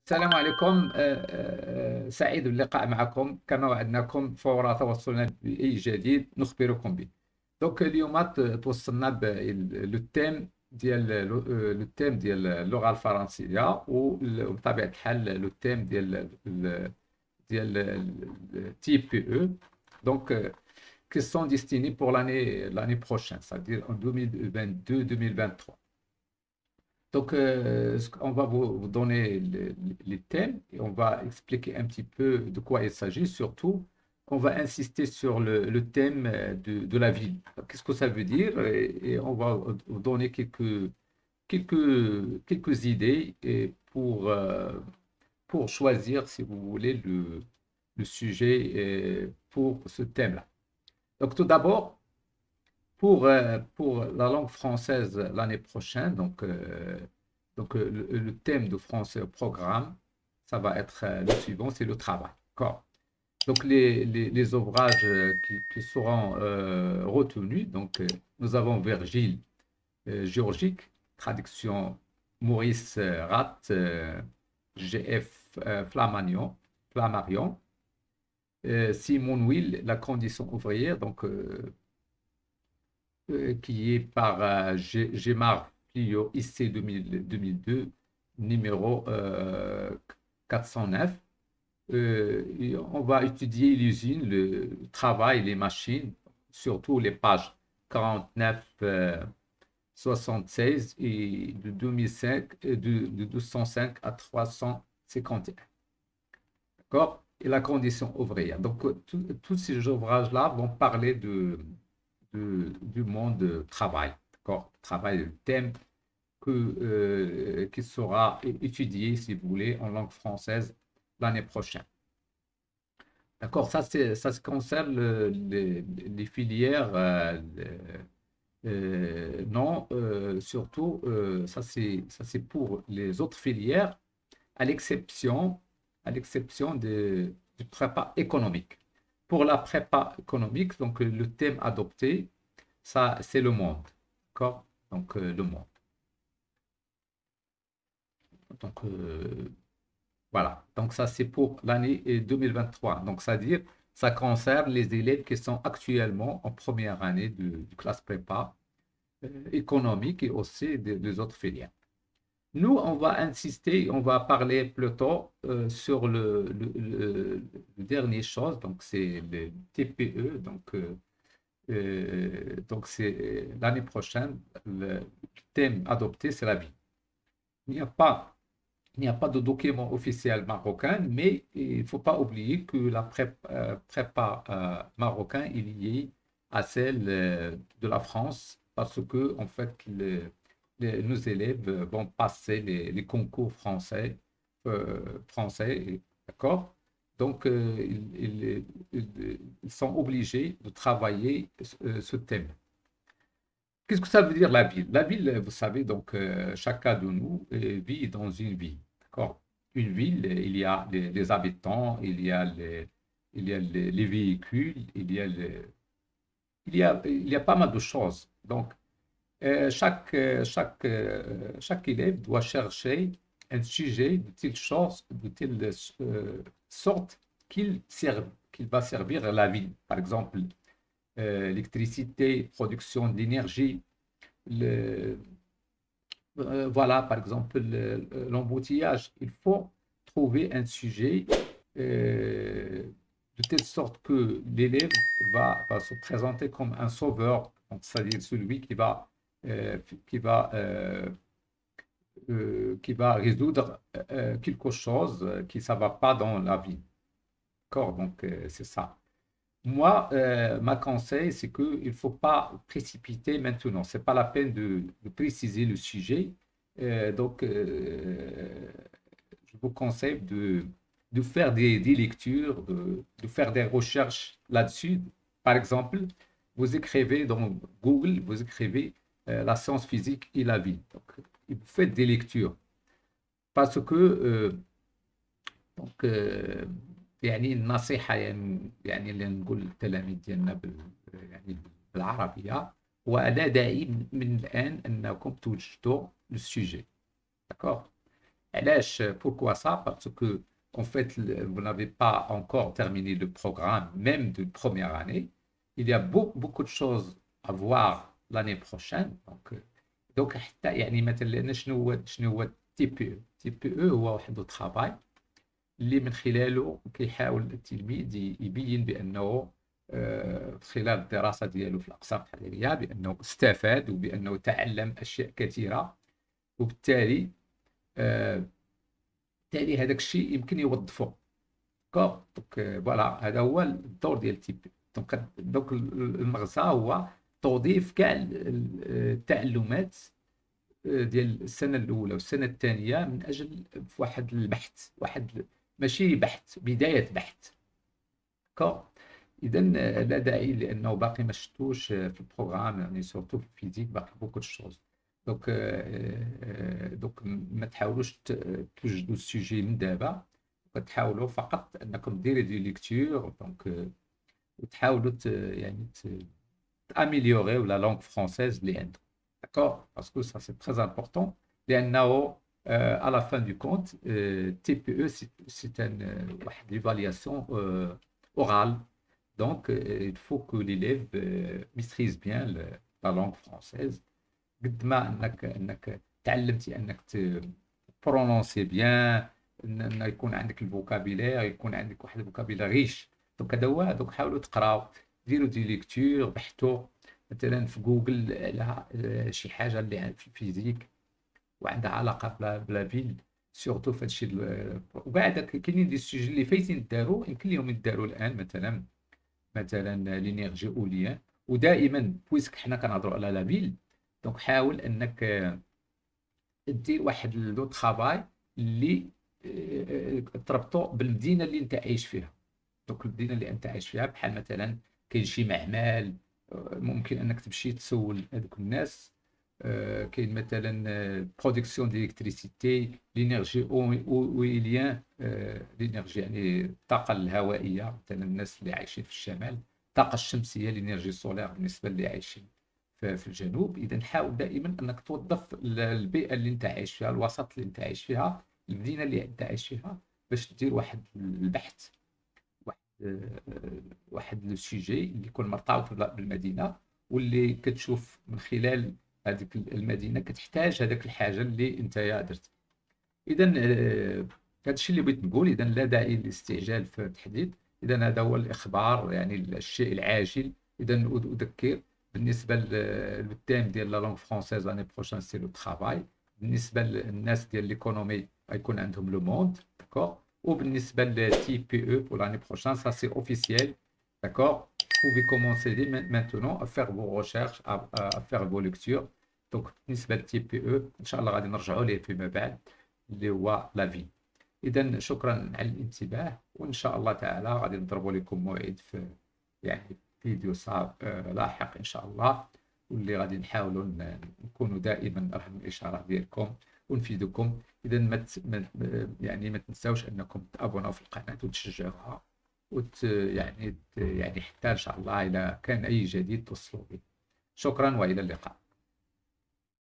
السلام عليكم. سعيد باللقاء معكم كما وعدناكم فور توصلنا بأي جديد نخبركم به. دونك اليوم توصلنا للتيم ديال اللغة الفرنسية وبطبيعة الحال لو تيم ديال تي بي او. دونك qui sont destinés pour l'année prochaine, c'est-à-dire en 2022-2023. Donc, on va vous donner les thèmes et on va expliquer un petit peu de quoi il s'agit. Surtout, on va insister sur le thème de la ville. Qu'est-ce que ça veut dire? Et on va vous donner quelques idées et pour choisir, si vous voulez, le sujet pour ce thème-là. Donc, tout d'abord, pour la langue française l'année prochaine, donc le thème de français au programme, ça va être le suivant, c'est le travail. D'accord. Donc les ouvrages qui seront retenus, donc nous avons Virgile Géorgique, traduction Maurice Rat, GF Flammarion, Simon Will, La condition ouvrière, donc qui est par Gemar Plio IC 2002, numéro 409. On va étudier l'usine, le travail, les machines, surtout les pages 49, 76 et de 2005, de 205 à 351. D'accord? Et la condition ouvrière. Donc, tous ces ouvrages-là vont parler du monde travail. D'accord? Travail, le thème qui sera étudié, si vous voulez, en langue française l'année prochaine. D'accord? Ça se concerne les filières. Non, surtout, ça c'est pour les autres filières, à l'exception du prépa économique. Pour la prépa économique, donc le thème adopté, ça c'est le monde. D'accord? Donc le monde. Donc voilà. Donc ça c'est pour l'année 2023. Donc c'est-à-dire ça concerne les élèves qui sont actuellement en première année de classe prépa économique et aussi des autres filières. Nous, on va insister, on va parler plutôt sur le dernier chose, donc c'est le TPE, donc c'est l'année prochaine, le thème adopté, c'est la vie. Il n'y a pas, il n'y a pas de document officiel marocain, mais il ne faut pas oublier que la prépa marocain est liée à celle de la France, parce que en fait, nos élèves vont passer les concours français, d'accord? Donc, ils sont obligés de travailler ce thème. Qu'est-ce que ça veut dire la ville? La ville, vous savez, donc chacun de nous vit dans une ville, d'accord? Une ville, il y a les habitants, il y a les véhicules, il y a pas mal de choses. Donc, chaque élève doit chercher un sujet de telle chose, de telle sorte qu'il va servir la ville. Par exemple, l'électricité, production d'énergie, voilà, par exemple, l'embouteillage. Il faut trouver un sujet de telle sorte que l'élève va se présenter comme un sauveur, c'est-à-dire celui euh, qui va, euh, qui va résoudre quelque chose qui ne va pas dans la vie. D'accord? Donc, c'est ça. Moi, ma conseil, c'est qu'il ne faut pas précipiter maintenant. Ce n'est pas la peine de préciser le sujet. Donc, je vous conseille de faire des lectures, de faire des recherches là-dessus. Par exemple, vous écrivez dans Google, vous écrivez la science physique et la vie. Donc, vous faites des lectures. Parce que donc يعني النصيحة يعني اللي نقول للتلاميذ ديالنا يعني بالعربية هو لا داعي من الآن أنكم توجدوا السوجي. داكوغ. علاش pourquoi ça parce que en fait vous n'avez pas encore terminé le programme même de première année. Il y a beaucoup de choses à voir l'année prochaine. donc حتى يعني مثلا لان شنو هو تي بي او. تي بي او هو واحد الترافاي اللي من خلاله كيحاول التلميذ يبين بانه خلال الدراسه ديالو في الاقسام التحضيريه بانه استفاد وبانه تعلم اشياء كثيره، وبالتالي بالتالي هذاك الشيء يمكن يوظفه. دونك فوالا هذا هو الدور ديال التي بي. دونك المغزى هو توظيف كاع التعلمات ديال السنه الاولى والسنه الثانيه من اجل في واحد البحث، ماشي بحث، بدايه بحث. دونك اذا لا داعي لانه باقي ما شفتوش في البروغرام، يعني سورتو في الفيزيك باقي بوكو دو شوز. دونك ما تحاولوش توجدوا السوجي من دابا، تحاولوا فقط انكم ديروا دي ليكتور. دونك وتحاولوا يعني تاميليوريو لا لونغ فرونسيز اللي عندكم. D'accord? Parce que ça, c'est très important. لأنه à la fin du compte, TPE, c'est une évaluation orale. Donc, il faut que l'élève maîtrise bien la langue française. قد ما أنك تعلمتي أنك تبرونونسي بيان، أن يكون عندك الفوكابيلير، يكون عندك واحد الفوكابيلير ريش. دونك هذا هو. دونك حاولوا تقراو، ديروا دي ليكتور، بحثوا مثلا في جوجل على شي حاجه اللي في الفيزيك وعندها علاقه بلا فيل، سورتو في هادشي. وكاع كاينين دي سوجي اللي فايتين داروا، يمكن لهم يداروا الان، مثلا لينيرجي اوليان. ودائما بويسك حنا كنهضروا على لا فيل، دونك حاول انك دير واحد لو طرافاي اللي تربطو بالمدينه اللي انت عايش فيها. دونك المدينه اللي انت عايش فيها، بحال مثلا كاين شي معمل، ممكن انك تمشي تسول هذوك الناس. كاين مثلا برودكسيون ديليكتريسيتي، لينيرجي اويليان، لينيرجي يعني الطاقه الهوائيه، مثلا الناس اللي عايشين في الشمال، الطاقه الشمسيه لينيرجي سولار بالنسبه اللي عايشين في الجنوب. اذا حاول دائما انك توظف البيئه اللي انت عايش فيها، الوسط اللي انت عايش فيها، المدينه اللي انت عايش فيها، باش دير واحد البحث، واحد لو سوجي اللي يكون مرتبط بالمدينه، واللي كتشوف من خلال هذيك المدينه كتحتاج هذاك الحاجه اللي انت درت. اذا هذا الشيء اللي بغيت نقول. اذا لا داعي للاستعجال في التحديد. اذا هذا هو الاخبار، يعني الشيء العاجل. اذا اذكر بالنسبه للتيم ديال لا لونغ فرونسيز لاني بروشان سي لو ترافاي. بالنسبه للناس ديال ليكونومي غيكون عندهم لو موند. داكور. وبالنسبه للتي بي او pour l'année prochaine, ça c'est officiel. D'accord? Vous pouvez commencer dès maintenant à faire vos recherches, à faire vos lectures. Donc بالنسبه للتي بي او ان شاء الله غادي نرجعوا ليه فيما بعد، اللي هو لافي. اذا شكرا على الانتباه، وان شاء الله تعالى غادي نضربوا لكم موعد في يعني فيديو صعب لاحق ان شاء الله، واللي غادي نحاولوا نكونوا دائما رهن الاشاره ديالكم ونفيدكم. اذا يعني ما تنساوش انكم تابوناو في القناه وتشجعوها، يعني حتى ان شاء الله اذا كان اي جديد توصلوا به. شكرا والى اللقاء.